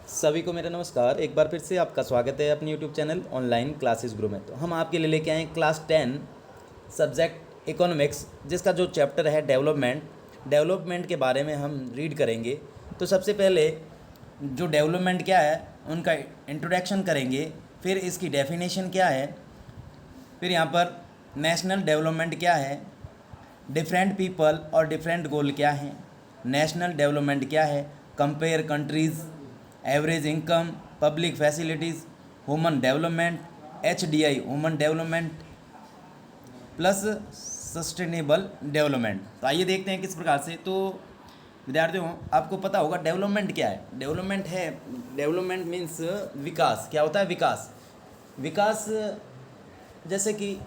सभी को मेरा नमस्कार। एक बार फिर से आपका स्वागत है अपने YouTube channel online classes group में। तो हम आपके लिए लेके आए क्लास 10 सब्जेक्ट इकोनॉमिक्स, जिसका जो चैप्टर है डेवलपमेंट के बारे में हम रीड करेंगे। तो सबसे पहले जो डेवलपमेंट क्या है उनका इंट्रोडक्शन करेंगे, फिर इसकी डेफिनेशन क्या है, फिर यहाँ पर नेशनल डेवलपमेंट क्या है, डिफरेंट पीपल और डिफरेंट गोल क्या हैं, नेशनल डेवलपमेंट क्या है, compare countries, average income, public facilities, human development, HDI human development plus sustainable development. तो आइए देखते हैं किस प्रकार से। तो विद्यार्थियों, आपको पता होगा डेवलपमेंट क्या है। डेवलपमेंट मीन्स विकास। क्या होता है विकास? विकास जैसे कि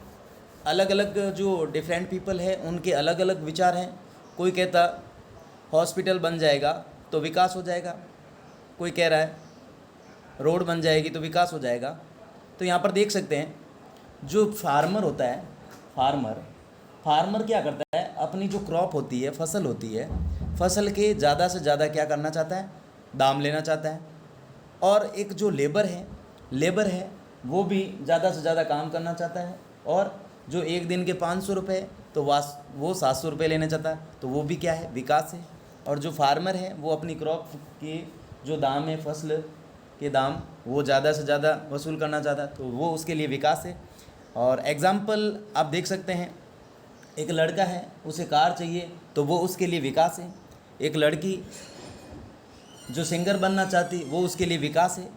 अलग अलग जो डिफरेंट पीपल है उनके अलग अलग विचार हैं। कोई कहता हॉस्पिटल बन जाएगा तो विकास हो जाएगा, कोई कह रहा है रोड बन जाएगी तो विकास हो जाएगा। तो यहाँ पर देख सकते हैं जो फार्मर होता है, फार्मर क्या करता है, अपनी जो क्रॉप होती है, फसल होती है, फसल के ज़्यादा से ज़्यादा क्या करना चाहता है, दाम लेना चाहता है। और एक जो लेबर है वो भी ज़्यादा से ज़्यादा काम करना चाहता है, और जो एक दिन के 500 रुपये तो वो 700 रुपये लेना चाहता है। तो वो भी क्या है, विकास है। और जो फार्मर है वो अपनी क्रॉप के जो दाम है, फसल के दाम, वो ज़्यादा से ज़्यादा वसूल करना चाहता है, तो वो उसके लिए विकास है। और एग्ज़ाम्पल आप देख सकते हैं, एक लड़का है उसे कार चाहिए तो वो उसके लिए विकास है। एक लड़की जो सिंगर बनना चाहती वो उसके लिए विकास है।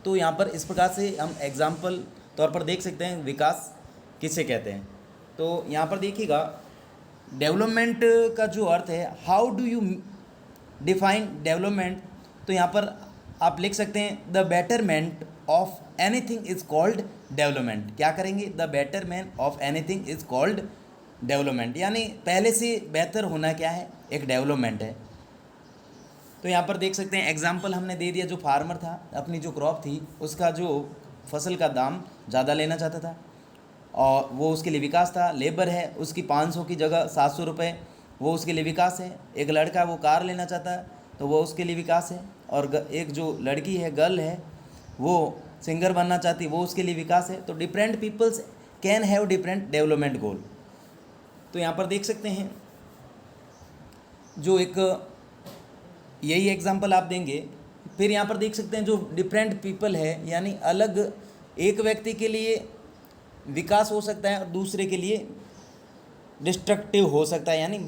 तो यहाँ पर इस प्रकार से हम एग्ज़ाम्पल तौर पर देख सकते हैं विकास किसे कहते हैं। तो यहाँ पर देखिएगा डेवलपमेंट का जो अर्थ है, how do you define development. तो यहाँ पर आप लिख सकते हैं the betterment of anything is called development. क्या करेंगे, the betterment of anything is called development, यानी पहले से बेहतर होना क्या है, एक डेवलपमेंट है। तो यहाँ पर देख सकते हैं एग्जाम्पल हमने दे दिया। जो फार्मर था, अपनी जो क्रॉप थी उसका जो फसल का दाम ज़्यादा लेना चाहता था और वो उसके लिए विकास था। लेबर है, उसकी 500 की जगह 700 रुपये, वो उसके लिए विकास है। एक लड़का वो कार लेना चाहता है तो वो उसके लिए विकास है। और एक जो लड़की है, गर्ल है, वो सिंगर बनना चाहती है, वो उसके लिए विकास है। तो different peoples can have different development goal. तो यहाँ पर देख सकते हैं जो एक यही एग्जांपल आप देंगे। फिर यहाँ पर देख सकते हैं जो डिफरेंट पीपल है, यानी अलग एक व्यक्ति के लिए विकास हो सकता है और दूसरे के लिए डिस्ट्रक्टिव हो सकता है, यानी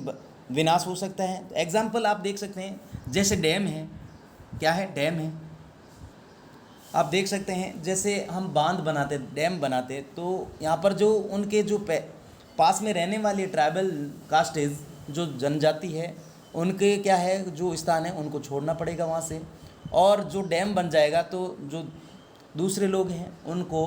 विनाश हो सकता है। एग्जाम्पल आप देख सकते हैं, जैसे डैम है। क्या है, डैम है। आप देख सकते हैं जैसे हम बांध बनाते, डैम बनाते, तो यहाँ पर जो उनके जो पास में रहने वाली ट्राइबल कास्टेज जो जनजाति है, उनके क्या है जो स्थान है उनको छोड़ना पड़ेगा वहाँ से। और जो डैम बन जाएगा तो जो दूसरे लोग हैं उनको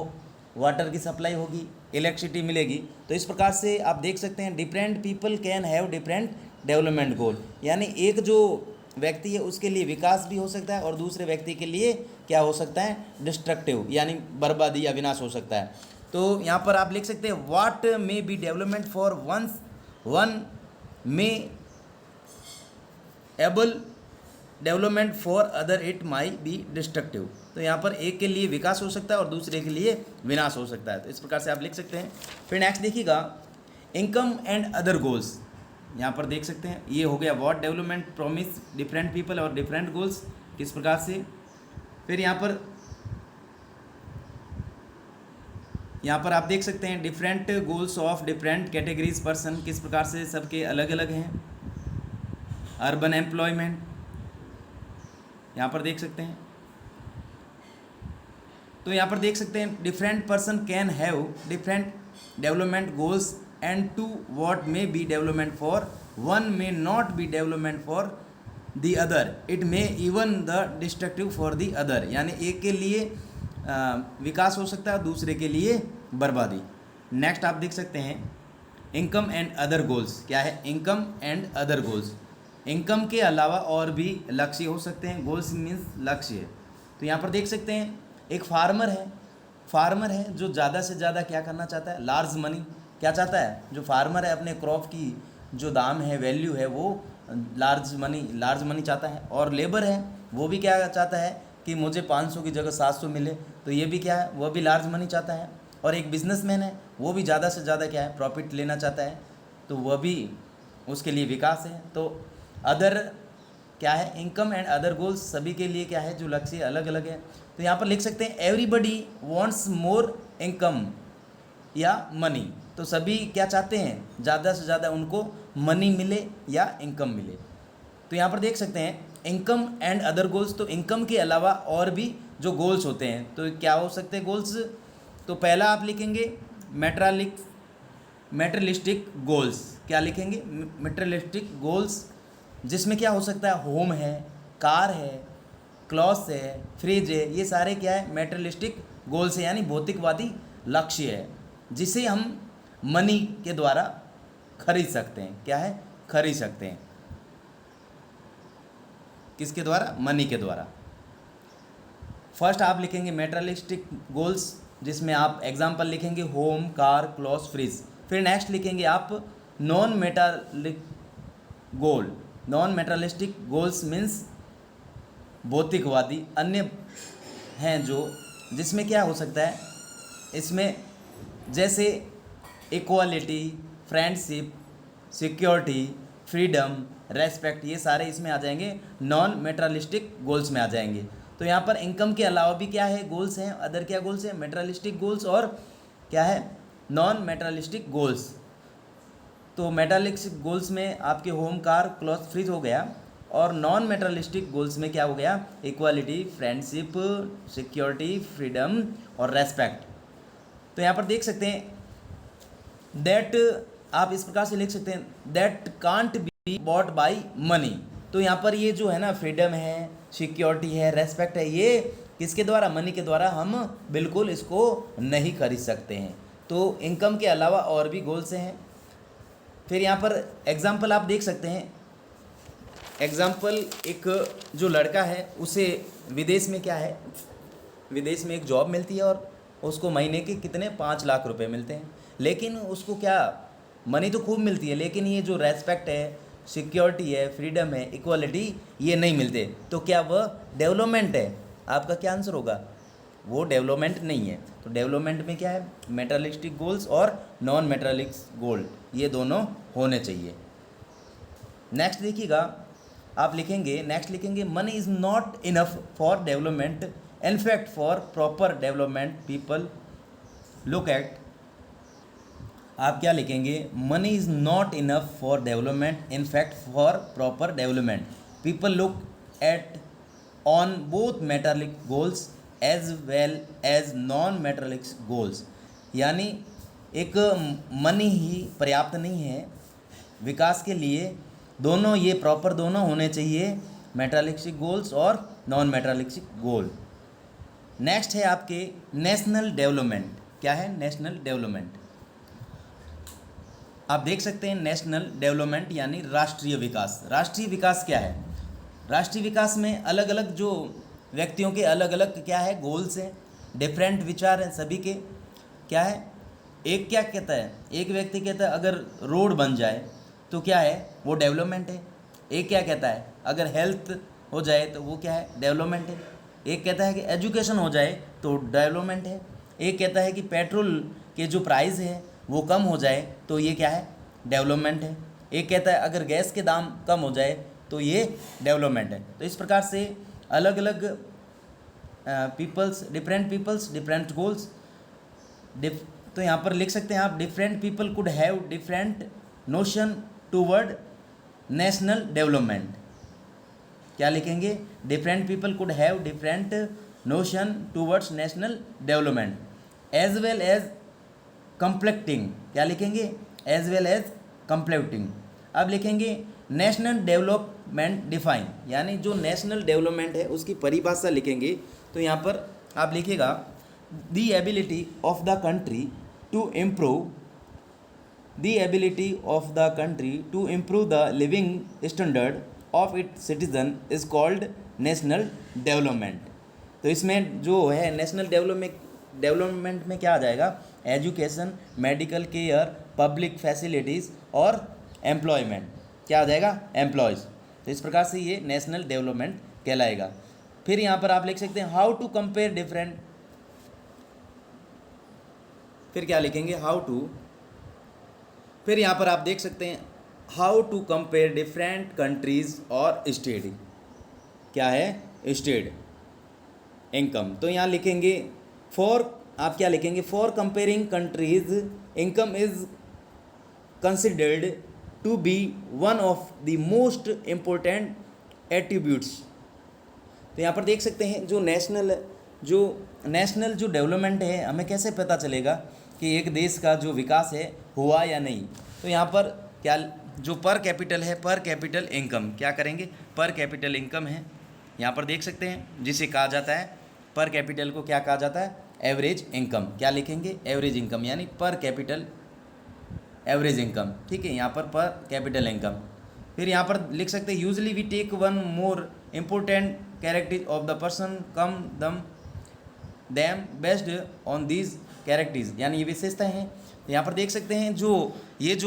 वाटर की सप्लाई होगी, इलेक्ट्रिसिटी मिलेगी। तो इस प्रकार से आप देख सकते हैं different people can have different development गोल, यानी एक जो व्यक्ति है उसके लिए विकास भी हो सकता है और दूसरे व्यक्ति के लिए क्या हो सकता है, डिस्ट्रक्टिव, यानी बर्बादी या विनाश हो सकता है। तो यहाँ पर आप लिख सकते हैं what may be development for one may able development for other it my B destructive. तो यहाँ पर एक के लिए विकास हो सकता है और दूसरे के लिए विनाश हो सकता है। तो इस प्रकार से आप लिख सकते हैं। फिर नेक्स्ट देखिएगा इनकम एंड अदर गोल्स। यहाँ पर देख सकते हैं ये हो गया what development promise different people और डिफरेंट गोल्स, किस प्रकार से। फिर यहाँ पर आप देख सकते हैं different goals of different categories person, किस प्रकार से सबके अलग अलग हैं। अर्बन एम्प्लॉयमेंट यहाँ पर देख सकते हैं। तो यहाँ पर देख सकते हैं different person can have different development goals and to what may be development for one may not be development for the other, it may even the destructive for the other, यानी एक के लिए विकास हो सकता है, दूसरे के लिए बर्बादी। नेक्स्ट आप देख सकते हैं इनकम एंड अदर गोल्स। क्या है, income and other goals. Income के अलावा और भी लक्ष्य हो सकते हैं, गोल्स मीन्स लक्ष्य। तो यहाँ पर देख सकते हैं एक फार्मर है जो ज़्यादा से ज़्यादा क्या करना चाहता है, लार्ज मनी। क्या चाहता है, जो फार्मर है अपने क्रॉप की जो दाम है, वैल्यू है, वो लार्ज मनी चाहता है। और लेबर है वो भी क्या चाहता है कि मुझे 500 की जगह 700 मिले, तो ये भी क्या है, वह भी लार्ज मनी चाहता है। और एक बिजनेसमैन है, वो भी ज़्यादा से ज़्यादा क्या है, प्रॉफिट लेना चाहता है, तो वह भी उसके लिए विकास है। तो अदर क्या है, इनकम एंड अदर गोल्स, सभी के लिए क्या है, जो लक्ष्य अलग अलग है। तो यहाँ पर लिख सकते हैं एवरीबडी वांट्स मोर इनकम या मनी। तो सभी क्या चाहते हैं, ज़्यादा से ज़्यादा उनको मनी मिले या इनकम मिले। तो यहाँ पर देख सकते हैं इनकम एंड अदर गोल्स, तो इनकम के अलावा और भी जो गोल्स होते हैं, तो क्या हो सकते हैं गोल्स। तो पहला आप लिखेंगे मेटेरियलिस्टिक गोल्स। क्या लिखेंगे, मेटेरियलिस्टिक गोल्स, जिसमें क्या हो सकता है, होम है, कार है, क्लॉथ्स है, फ्रिज है, ये सारे क्या है, मेटेरियलिस्टिक गोल्स है, यानी भौतिकवादी लक्ष्य है, जिसे हम मनी के द्वारा खरीद सकते हैं। क्या है, खरीद सकते हैं, किसके द्वारा, मनी के द्वारा। फर्स्ट आप लिखेंगे मेटेरियलिस्टिक गोल्स, जिसमें आप एग्जांपल लिखेंगे होम, कार, क्लॉथ्स, फ्रिज। फिर नेक्स्ट लिखेंगे आप नॉन मेटालिक गोल। नॉन मेटेरियलिस्टिक गोल्स मीन्स भौतिकवादी अन्य हैं, जो जिसमें क्या हो सकता है, इसमें जैसे equality, friendship, security, freedom, respect, ये सारे इसमें आ जाएंगे, नॉन मेटेरियलिस्टिक गोल्स में आ जाएंगे। तो यहाँ पर इनकम के अलावा भी क्या है, गोल्स हैं, अदर क्या गोल्स हैं, मेटेरियलिस्टिक गोल्स और क्या है, नॉन मेटेरियलिस्टिक गोल्स। तो मेटेरियलिस्टिक गोल्स में आपके होम, कार, क्लॉथ, फ्रिज हो गया, और नॉन मेटेरियलिस्टिक गोल्स में क्या हो गया, इक्वालिटी, फ्रेंडशिप, सिक्योरिटी, फ्रीडम और रेस्पेक्ट। तो यहाँ पर देख सकते हैं दैट, आप इस प्रकार से लिख सकते हैं that can't be bought by money. तो यहाँ पर ये जो है ना, फ्रीडम है, सिक्योरिटी है, रेस्पेक्ट है, ये किसके द्वारा, मनी के द्वारा हम बिल्कुल इसको नहीं खरीद सकते हैं। तो इनकम के अलावा और भी गोल्स हैं। फिर यहाँ पर एग्जाम्पल आप देख सकते हैं, एग्जाम्पल एक जो लड़का है, उसे विदेश में क्या है, विदेश में एक जॉब मिलती है और उसको महीने के कितने 5 लाख रुपए मिलते हैं, लेकिन उसको क्या, मनी तो खूब मिलती है, लेकिन ये जो रेस्पेक्ट है, सिक्योरिटी है, फ्रीडम है, इक्वालिटी, ये नहीं मिलते। तो क्या वह डेवलपमेंट है, आपका क्या आंसर होगा, वो डेवलपमेंट नहीं है। तो डेवलपमेंट में क्या है, मेटेरियलिस्टिक गोल्स और नॉन मेटेरियलिस्टिक गोल, ये दोनों होने चाहिए। नेक्स्ट देखिएगा, आप लिखेंगे, नेक्स्ट लिखेंगे money is not enough for development, in fact for proper development people look at. आप क्या लिखेंगे, money is not enough for development, in fact for proper development people look at on both materialistic goals as well as non materialistic goals. यानी एक money ही पर्याप्त नहीं है विकास के लिए, दोनों ये प्रॉपर दोनों होने चाहिए, मेटेरियलिस्टिक गोल्स और नॉन मेटेरियलिस्टिक गोल। नेक्स्ट है आपके नेशनल डेवलपमेंट। क्या है, नेशनल डेवलपमेंट, आप देख सकते हैं नेशनल डेवलपमेंट यानी राष्ट्रीय विकास। राष्ट्रीय विकास क्या है, राष्ट्रीय विकास में अलग अलग जो व्यक्तियों के अलग अलग क्या है, गोल्स हैं, डिफरेंट विचार हैं सभी के। क्या है, एक क्या कहता है, एक व्यक्ति कहता है अगर रोड बन जाए तो क्या है, वो डेवलपमेंट है। एक क्या कहता है, अगर हेल्थ हो जाए तो वो क्या है, डेवलपमेंट है। एक कहता है कि एजुकेशन हो जाए तो डेवलपमेंट है। एक कहता है कि पेट्रोल के जो प्राइस है वो कम हो जाए तो ये क्या है, डेवलपमेंट है। एक कहता है अगर गैस के दाम कम हो जाए तो ये डेवलपमेंट है। तो इस प्रकार से अलग अलग पीपल्स डिफरेंट गोल्स। तो यहाँ पर लिख सकते हैं आप, different people could have different notion toward national development. क्या लिखेंगे, different people could have different notion towards national development as well as conflicting. क्या लिखेंगे, एज वेल एज कंप्लेक्टिंग। अब लिखेंगे नेशनल डेवलपमेंट डिफाइन, यानी जो नेशनल डेवलपमेंट है उसकी परिभाषा लिखेंगे। तो यहाँ पर आप लिखिएगा the ability of the country to improve, the ability of the country to improve the living standard of its citizen is called national development. तो इसमें जो है नेशनल डेवलपमेंट में क्या आ जाएगा, education, medical care, public facilities और employment. क्या आ जाएगा, एम्प्लॉयज़। तो इस प्रकार से ये नेशनल डेवलपमेंट कहलाएगा। फिर यहाँ पर आप लिख सकते हैं हाउ टू कंपेयर डिफरेंट, फिर क्या लिखेंगे हाउ टू, फिर यहाँ पर आप देख सकते हैं how to compare different countries और स्टेट, क्या है स्टेट इनकम। तो यहाँ लिखेंगे फॉर, आप क्या लिखेंगे for comparing countries income is considered to be one of the most important attributes. तो यहाँ पर देख सकते हैं जो नेशनल जो डेवलपमेंट है, हमें कैसे पता चलेगा कि एक देश का जो विकास है हुआ या नहीं। तो यहाँ पर क्या जो पर कैपिटल है, पर कैपिटल इनकम क्या करेंगे, पर कैपिटल इनकम है, यहाँ पर देख सकते हैं जिसे कहा जाता है पर कैपिटल को क्या कहा जाता है, एवरेज इनकम। क्या लिखेंगे एवरेज इनकम, यानी पर कैपिटल एवरेज इनकम, ठीक है, यहाँ पर कैपिटल इनकम। फिर यहाँ पर लिख सकते हैं usually we take one more important characteristics of the person condemn them based on these characteristics, यानी ये विशेषताएं हैं। यहाँ पर देख सकते हैं जो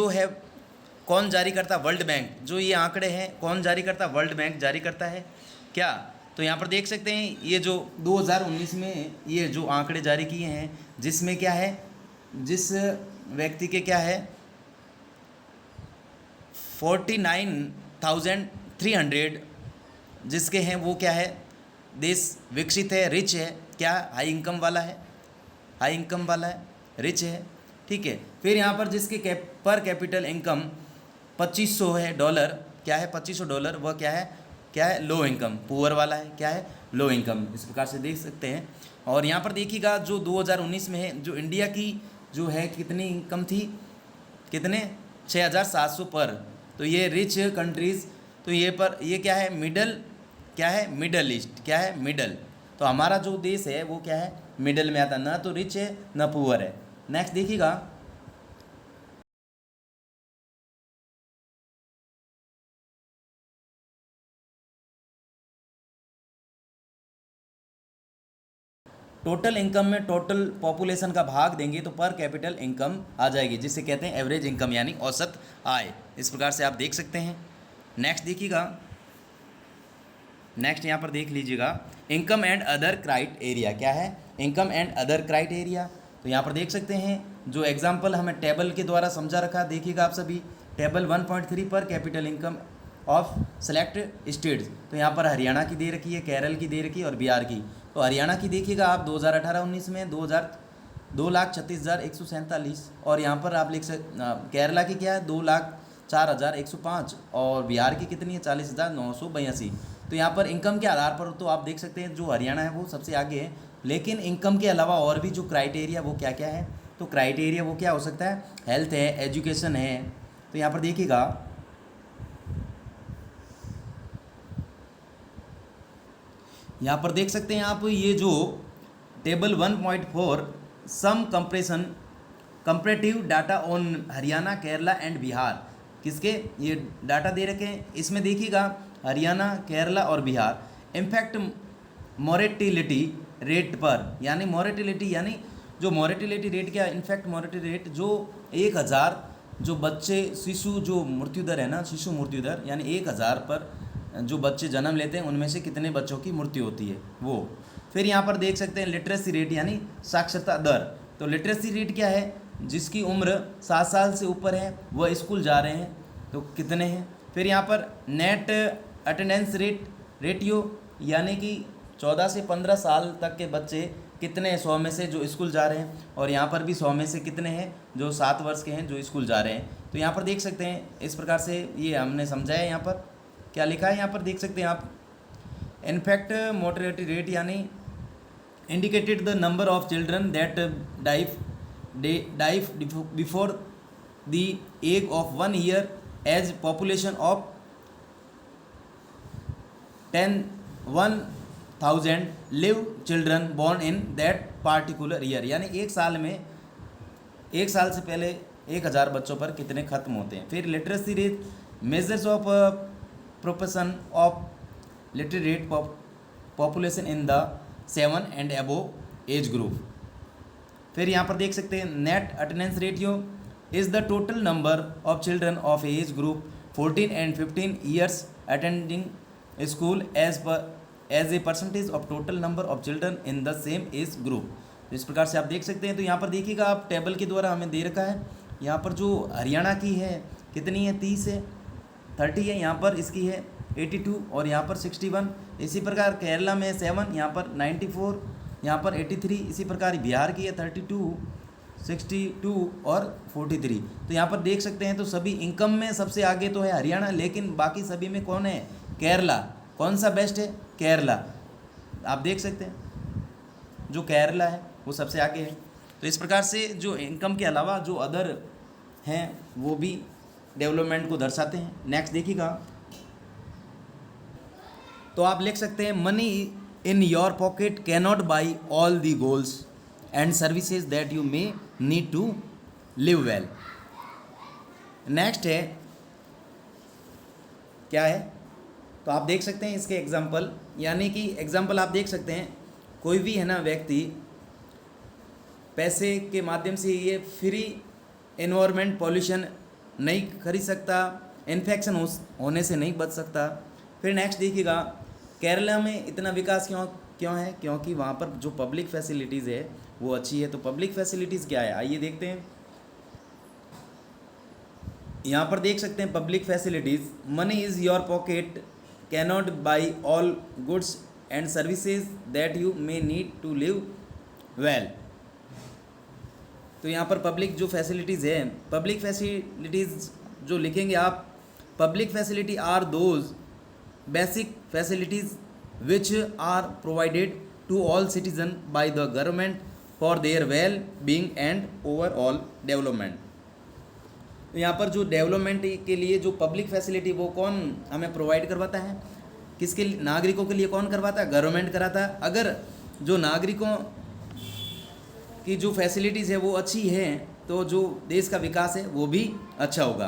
है कौन जारी करता, वर्ल्ड बैंक, जो ये आंकड़े हैं कौन जारी करता, वर्ल्ड बैंक जारी करता है क्या। तो यहाँ पर देख सकते हैं ये जो 2019 में ये जो आंकड़े जारी किए हैं, जिसमें क्या है, जिस व्यक्ति के क्या है 49,300 जिसके हैं वो क्या है, देश विकसित है, रिच है, क्या हाई इनकम वाला है, हाई इनकम वाला है, रिच है, ठीक है। फिर यहाँ पर जिसके पर कैपिटल इनकम 2500 है डॉलर, क्या है 2500 डॉलर, वह क्या है लो इनकम, पुअर वाला है, क्या है लो इनकम, इस प्रकार से देख सकते हैं। और यहाँ पर देखिएगा जो 2019 में है, जो इंडिया की जो है कितनी इनकम थी, कितने 6,700 पर। तो ये रिच कंट्रीज़, तो ये क्या है मिडल, क्या है मिडल ईस्ट, क्या है मिडल। तो हमारा जो देश है वो क्या है मिडल में आता, ना तो रिच है ना पुअर है। नेक्स्ट देखिएगा टोटल इनकम में टोटल पॉपुलेशन का भाग देंगे तो पर कैपिटल इनकम आ जाएगी, जिसे कहते हैं एवरेज इनकम यानी औसत आय। इस प्रकार से आप देख सकते हैं। नेक्स्ट देखिएगा, नेक्स्ट यहाँ पर देख लीजिएगा इनकम एंड अदर क्राइटेरिया, क्या है इनकम एंड अदर क्राइटेरिया। तो यहाँ पर देख सकते हैं जो एग्जाम्पल हमें टेबल के द्वारा समझा रखा, देखिएगा आप सभी टेबल 1.3 पर capital income of select states. तो यहाँ पर हरियाणा की दे रखी है, केरल की दे रखी है और बिहार की। तो हरियाणा की देखिएगा आप 2018-19 में 2,36,147, और यहाँ पर आप लिख केरला की क्या है 2,04,105, और बिहार की कितनी है 40,982। तो यहाँ पर इनकम के आधार पर तो आप देख सकते हैं जो हरियाणा है वो सबसे आगे है, लेकिन इनकम के अलावा और भी जो क्राइटेरिया वो क्या क्या है, तो क्राइटेरिया वो क्या हो सकता है, हेल्थ है, एजुकेशन है। तो यहाँ पर देखिएगा यहाँ पर देख सकते हैं आप ये जो table 1.4 some comparative data on Haryana, Kerala and Bihar, किसके ये डाटा दे रखे हैं, इसमें देखिएगा हरियाणा, केरला और बिहार इनफैक्ट मोरेटिलिटी रेट पर, यानी मोरेटिलिटी यानी जो मोरेटिलिटी रेट क्या, इनफैक्ट मोरेटिलिटी रेट जो 1,000 जो बच्चे शिशु जो मृत्यु दर है ना, शिशु मृत्यु दर यानी 1,000 पर जो बच्चे जन्म लेते हैं उनमें से कितने बच्चों की मृत्यु होती है वो। फिर यहाँ पर देख सकते हैं लिटरेसी रेट यानी साक्षरता दर। तो लिटरेसी रेट क्या है, जिसकी उम्र 7 साल से ऊपर है वह स्कूल जा रहे हैं, तो कितने हैं। फिर यहाँ पर नेट अटेंडेंस रेटियो यानी कि 14 से 15 साल तक के बच्चे कितने 100 में से जो स्कूल जा रहे हैं, और यहाँ पर भी 100 में से कितने हैं जो 7 वर्ष के हैं जो स्कूल जा रहे हैं। तो यहाँ पर देख सकते हैं इस प्रकार से ये हमने समझाया। यहाँ पर क्या लिखा है, यहाँ पर देख सकते हैं आप इनफैक्ट मोर्टेलिटी रेट यानी indicated the number of children that die before the age of 1 year age population of 10,000 live children born in that particular year, यानी एक साल से पहले 1,000 बच्चों पर कितने खत्म होते हैं। फिर literacy rate measures of proportion of literate population in the 7 and above age group। फिर यहाँ पर देख सकते हैं net attendance ratio is the total number of children of age group 14 and 15 years attending school as per as a percentage of total number of children in the same age group. तो इस प्रकार से आप देख सकते हैं। तो यहाँ पर देखिएगा आप टेबल के द्वारा हमें दे रखा है, यहाँ पर जो हरियाणा की है कितनी है 30 है, 30 है, यहाँ पर इसकी है 82 और यहाँ पर 61। इसी प्रकार केरला में 7, यहाँ पर 94, यहाँ पर 83। इसी प्रकार बिहार की है 32, 62 और 43। तो यहाँ पर देख सकते हैं तो सभी इनकम में सबसे आगे तो है हरियाणा, लेकिन बाकी सभी में कौन है, केरला। कौन सा बेस्ट है, केरला। आप देख सकते हैं जो केरला है वो सबसे आगे है। तो इस प्रकार से जो इनकम के अलावा जो अदर हैं वो भी डेवलपमेंट को दर्शाते हैं। नेक्स्ट देखिएगा, तो आप लिख सकते हैं money in your pocket cannot buy all the goals and services that you may need to live well. Next है क्या है, तो आप देख सकते हैं इसके एग्जाम्पल, यानी कि एग्जाम्पल आप देख सकते हैं कोई भी है ना व्यक्ति पैसे के माध्यम से ये फ्री एनवायरनमेंट पॉल्यूशन नहीं खरीद सकता, इन्फेक्शन होने से नहीं बच सकता। फिर नेक्स्ट देखिएगा, केरला में इतना विकास क्यों है, क्योंकि वहाँ पर जो पब्लिक फैसिलिटीज़ है वो अच्छी है। तो पब्लिक फैसिलिटीज़ क्या है, आइए देखते हैं। यहाँ पर देख सकते हैं public facilities, money is your pocket cannot buy all goods and services that you may need to live well. तो यहाँ पर पब्लिक जो फैसिलिटीज़ है, पब्लिक फैसिलिटीज़ जो लिखेंगे आप, public facility are those basic facilities which are provided to all citizen by the government for their well being and overall development. तो यहाँ पर जो डेवलपमेंट के लिए जो पब्लिक फैसिलिटी वो कौन हमें प्रोवाइड करवाता है, किसके लिए, नागरिकों के लिए कौन करवाता है, गवर्नमेंट कराता है। अगर जो नागरिकों की जो फैसिलिटीज़ है वो अच्छी है तो जो देश का विकास है वो भी अच्छा होगा।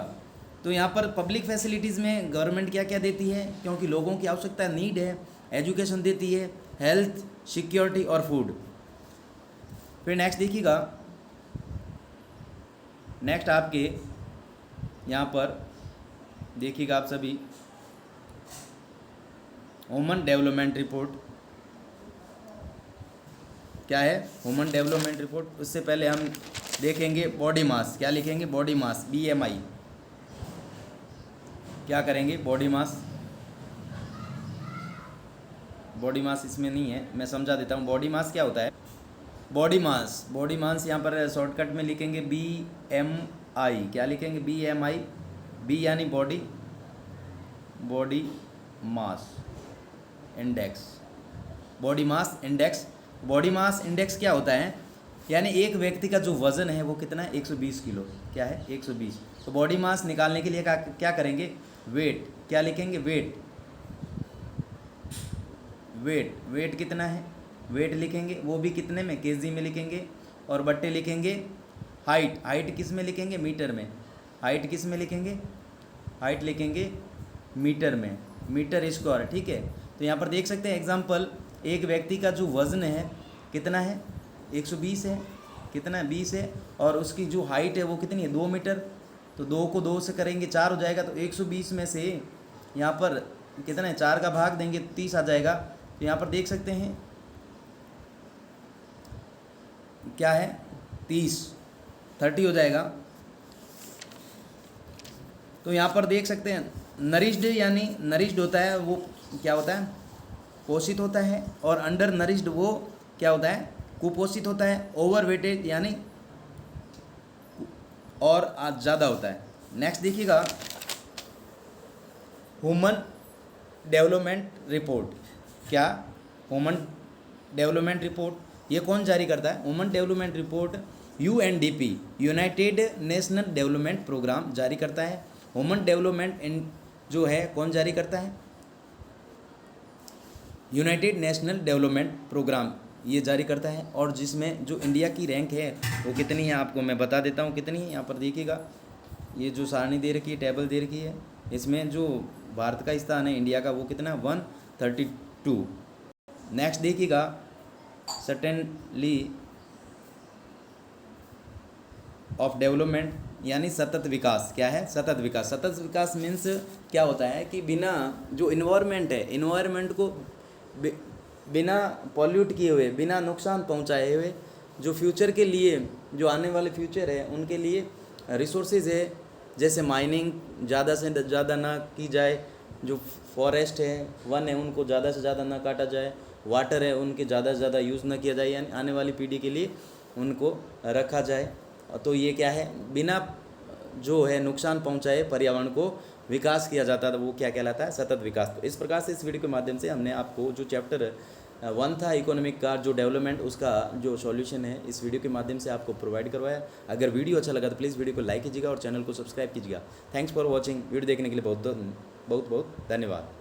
तो यहाँ पर पब्लिक फैसिलिटीज़ में गवर्नमेंट क्या क्या देती है, क्योंकि लोगों की आवश्यकता नीड है, एजुकेशन देती है, हेल्थ, सिक्योरिटी और फूड। फिर नेक्स्ट देखिएगा, नेक्स्ट आपके यहाँ पर देखिएगा आप सभी, ह्यूमन डेवलपमेंट रिपोर्ट क्या है, ह्यूमन डेवलपमेंट रिपोर्ट। उससे पहले हम देखेंगे बॉडी मास, क्या लिखेंगे, बॉडी मास, BMI क्या करेंगे, बॉडी मास। बॉडी मास इसमें नहीं है, मैं समझा देता हूँ बॉडी मास क्या होता है। बॉडी मास यहाँ पर शॉर्टकट में लिखेंगे BMI, क्या लिखेंगे, BMI, B यानी body, body mass index, body mass index. Body mass index क्या होता है, यानी एक व्यक्ति का जो वज़न है वो कितना है, 120 किलो, क्या है, 120। तो बॉडी मास निकालने के लिए क्या करेंगे, वेट, क्या लिखेंगे, वेट कितना है, वेट लिखेंगे, वो भी कितने में, केजी में लिखेंगे, और बट्टे लिखेंगे। हाइट किस में लिखेंगे, मीटर में। हाइट किस में लिखेंगे, हाइट लिखेंगे मीटर में, मीटर स्क्वायर, ठीक है। तो यहाँ पर देख सकते हैं एग्जाम्पल, एक व्यक्ति का जो वज़न है कितना है, 120 है, कितना है, 20 है, और उसकी जो हाइट है वो कितनी है, 2 मीटर। तो 2 को 2 से करेंगे 4 हो जाएगा, तो 120 में से यहाँ पर कितना है, 4 का भाग देंगे 30 आ जाएगा। तो यहाँ पर देख सकते हैं क्या है, 30 हो जाएगा। तो यहाँ पर देख सकते हैं नरिश्ड, यानी नरिश्ड होता है वो क्या होता है, पोषित होता है, और अंडर नरिश्ड वो क्या होता है, कुपोषित होता है। ओवर वेटेड यानी और ज़्यादा होता है। नेक्स्ट देखिएगा, ह्यूमन डेवलपमेंट रिपोर्ट, क्या, ह्यूमन डेवलपमेंट रिपोर्ट ये कौन जारी करता है, human development report UNDP, United National Development Programme जारी करता है। ह्यूमन डेवलपमेंट जो है कौन जारी करता है, यूनाइटेड नेशनल डेवलपमेंट प्रोग्राम ये जारी करता है। और जिसमें जो इंडिया की रैंक है वो कितनी है, आपको मैं बता देता हूँ कितनी है। यहाँ पर देखिएगा, ये जो सारणी दे रखी है, टेबल दे रखी है, इसमें जो भारत का स्थान है इंडिया का वो कितना है, 132। नेक्स्ट देखिएगा, सर्टेनली ऑफ डेवलपमेंट यानी सतत विकास, क्या है, सतत विकास। सतत विकास मीन्स क्या होता है कि बिना जो इन्वायरमेंट है, इन्वायरमेंट को बि- बिना पॉल्यूट किए हुए, बिना नुकसान पहुंचाए हुए, जो फ्यूचर के लिए, जो आने वाले फ्यूचर है उनके लिए रिसोर्सेज है, जैसे माइनिंग ज़्यादा से ज़्यादा ना की जाए, जो फॉरेस्ट है, वन है, उनको ज़्यादा से ज़्यादा ना काटा जाए, वाटर है उनके ज़्यादा से ज़्यादा यूज़ ना किया जाए, यानी आने वाली पीढ़ी के लिए उनको रखा जाए। तो ये क्या है, बिना जो है नुकसान पहुंचाए पर्यावरण को विकास किया जाता है, वो क्या कहलाता है, सतत विकास। तो इस प्रकार से इस वीडियो के माध्यम से हमने आपको जो चैप्टर 1 था इकोनॉमिक का जो डेवलपमेंट, उसका जो सॉल्यूशन है इस वीडियो के माध्यम से आपको प्रोवाइड करवाया। अगर वीडियो अच्छा लगा तो प्लीज़ वीडियो को लाइक कीजिएगा और चैनल को सब्सक्राइब कीजिएगा। Thanks for watching. वीडियो देखने के लिए बहुत बहुत धन्यवाद।